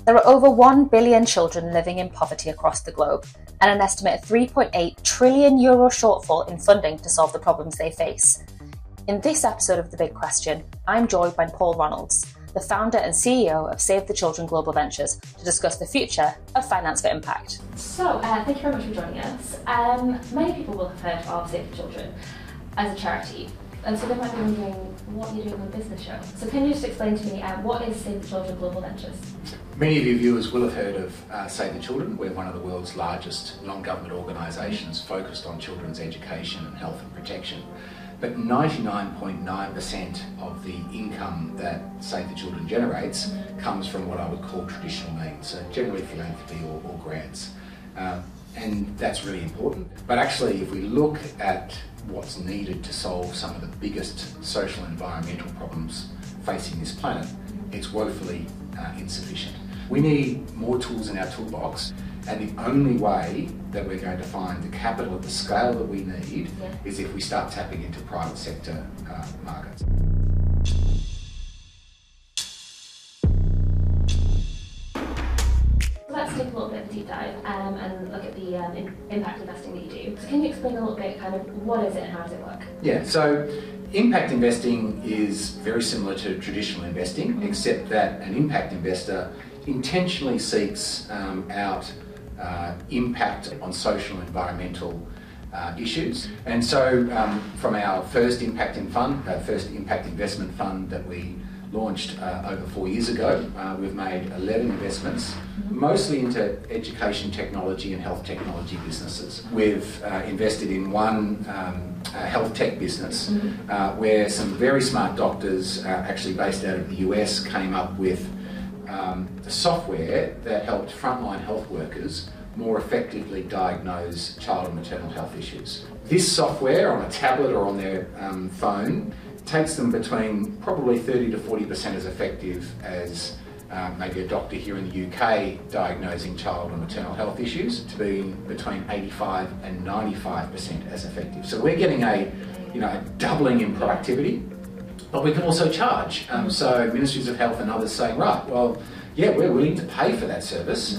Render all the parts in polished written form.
There are over 1 billion children living in poverty across the globe, and an estimated €3.8 trillion shortfall in funding to solve the problems they face. In this episode of The Big Question, I'm joined by Paul Ronalds, the founder and CEO of Save the Children Global Ventures, to discuss the future of finance for impact. So, thank you very much for joining us. Many people will have heard of Save the Children as a charity, and so they might be wondering what you're doing on a business show. So can you just explain to me what is Save the Children Global Ventures? Many of your viewers will have heard of Save the Children. We're one of the world's largest non-government organisations focused on children's education and health and protection. But 99.9% of the income that Save the Children generates comes from what I would call traditional means, so generally philanthropy or grants. And that's really important. But actually, if we look at what's needed to solve some of the biggest social and environmental problems facing this planet, it's woefully insufficient. We need more tools in our toolbox, and the only way that we're going to find the capital at the scale that we need is if we start tapping into private sector markets. Let's take a little bit of a deep dive and look at the impact investing that you do. So can you explain a little bit kind of what is it and how does it work? Yeah, so impact investing is very similar to traditional investing, except that an impact investor intentionally seeks out impact on social and environmental issues. And so from our first impact investment fund that we launched over 4 years ago, we've made 11 investments, mostly into education technology and health technology businesses. We've invested in one health tech business where some very smart doctors, actually based out of the US, came up with the software that helped frontline health workers more effectively diagnose child and maternal health issues. This software on a tablet or on their phone takes them between probably 30 to 40% as effective as maybe a doctor here in the UK diagnosing child and maternal health issues, to being between 85 and 95% as effective. So we're getting a doubling in productivity, but we can also charge. So ministries of health and others saying, right, well, yeah, we're willing to pay for that service.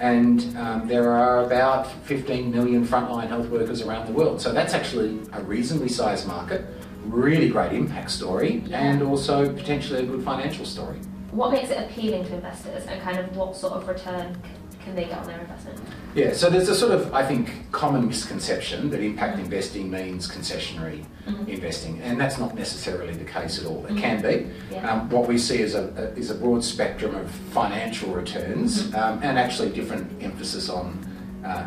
And there are about 15 million frontline health workers around the world. So that's actually a reasonably sized market, really great impact story, and also potentially a good financial story. What makes it appealing to investors, and kind of what sort of return can they get on their investment? Yeah, so there's a sort of, I think, common misconception that impact investing means concessionary investing, and that's not necessarily the case at all. It can be. What we see is a broad spectrum of financial returns and actually different emphasis on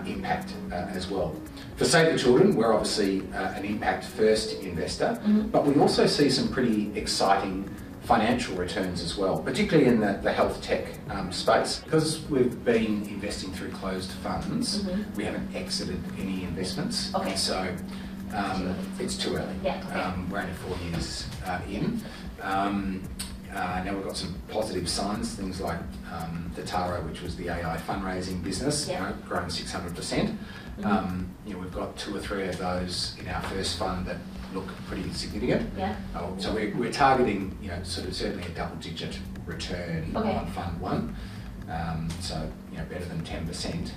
impact as well. For Save the Children, we're obviously an impact-first investor, but we also see some pretty exciting financial returns as well, particularly in the health tech space. Because we've been investing through closed funds, we haven't exited any investments. Okay. So it's too early. Yeah, okay. We're only 4 years in. Now we've got some positive signs, things like the Taro, which was the AI fundraising business, grown 600%. We've got 2 or 3 of those in our first fund that look pretty significant. So we're targeting, sort of certainly a double-digit return on Fund 1. So better than 10%.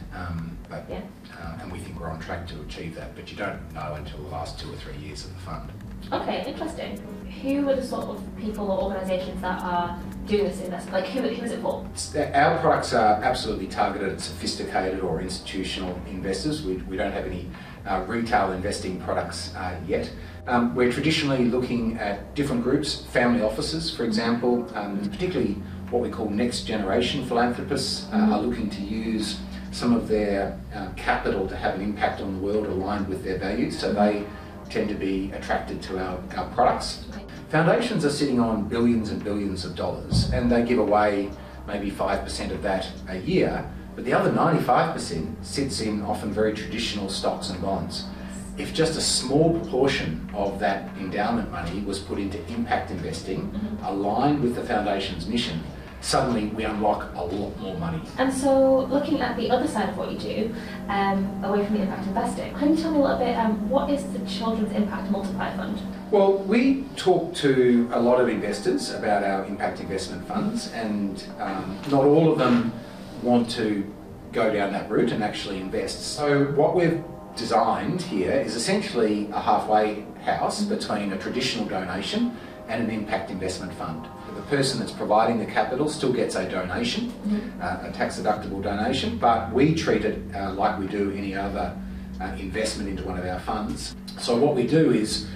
And we think we're on track to achieve that. But you don't know until the last 2 or 3 years of the fund. Okay, interesting. Who are the sort of people or organisations that are doing this investment? Like, who is it for? Our products are absolutely targeted at sophisticated or institutional investors. We don't have any retail investing products yet. We're traditionally looking at different groups, family offices, for example, particularly what we call next generation philanthropists are looking to use some of their capital to have an impact on the world aligned with their values, so they tend to be attracted to our products. Foundations are sitting on billions and billions of dollars, and they give away maybe 5% of that a year, but the other 95% sits in often very traditional stocks and bonds. If just a small proportion of that endowment money was put into impact investing, aligned with the foundation's mission, suddenly we unlock a lot more money. And so, looking at the other side of what you do, away from the impact investing, can you tell me a little bit, what is the Children's Impact Multiplier Fund? Well, we talk to a lot of investors about our impact investment funds, and not all of them want to go down that route and actually invest. So what we've designed here is essentially a halfway house between a traditional donation and an impact investment fund. The person that's providing the capital still gets a donation, a tax-deductible donation, but we treat it like we do any other investment into one of our funds. So what we do is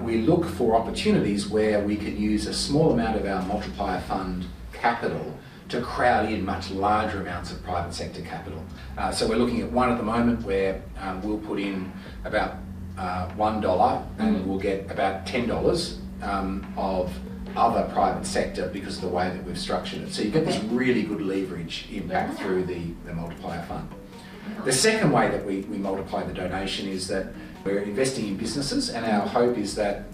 we look for opportunities where we can use a small amount of our multiplier fund capital to crowd in much larger amounts of private sector capital. So we're looking at one at the moment where we'll put in about $1 and we'll get about $10 of other private sector because of the way that we've structured it. So you get this really good leverage impact through the multiplier fund. The second way that we multiply the donation is that we're investing in businesses, and our hope is that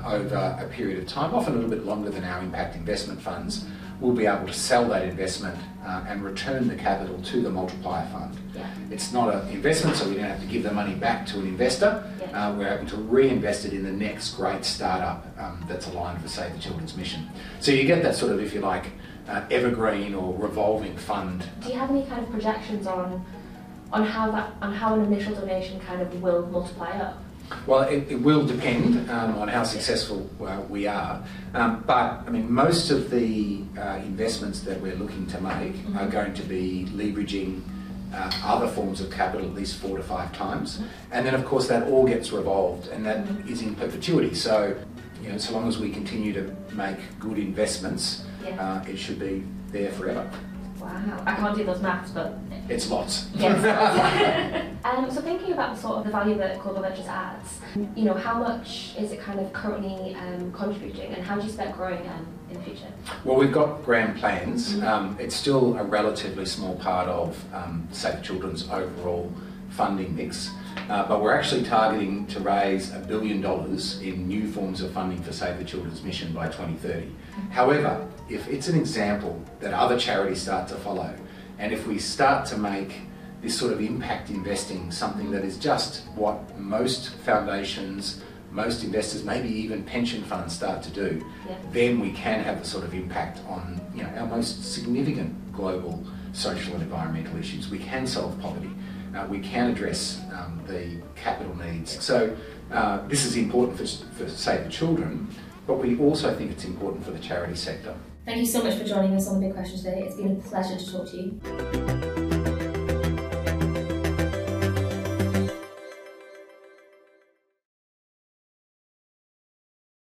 over a period of time, often a little bit longer than our impact investment funds, we'll be able to sell that investment and return the capital to the multiplier fund. It's not an investment, so we don't have to give the money back to an investor. We're able to reinvest it in the next great startup that's aligned for Save the Children's mission. So you get that sort of, if you like, evergreen or revolving fund. Do you have any kind of projections on how an initial donation kind of will multiply up? Well, it will depend on how successful we are, but I mean, most of the investments that we're looking to make are going to be leveraging other forms of capital at least 4 to 5 times, and then of course that all gets revolved, and that is in perpetuity. So, you know, so long as we continue to make good investments, it should be there forever. Wow, I can't do those maths, but it's lots. Yes. So thinking about the sort of the value that Global Ventures adds, you know, how much is it kind of currently contributing, and how do you expect growing in the future? Well, we've got grand plans. It's still a relatively small part of Save the Children's overall funding mix, but we're actually targeting to raise $1 billion in new forms of funding for Save the Children's mission by 2030. However, if it's an example that other charities start to follow, and if we start to make this sort of impact investing something that is just what most foundations, most investors, maybe even pension funds start to do, then we can have the sort of impact on, you know, our most significant global social and environmental issues. We can solve poverty. We can address the capital needs. So this is important for Save the Children, but we also think it's important for the charity sector. Thank you so much for joining us on The Big Question today. It's been a pleasure to talk to you.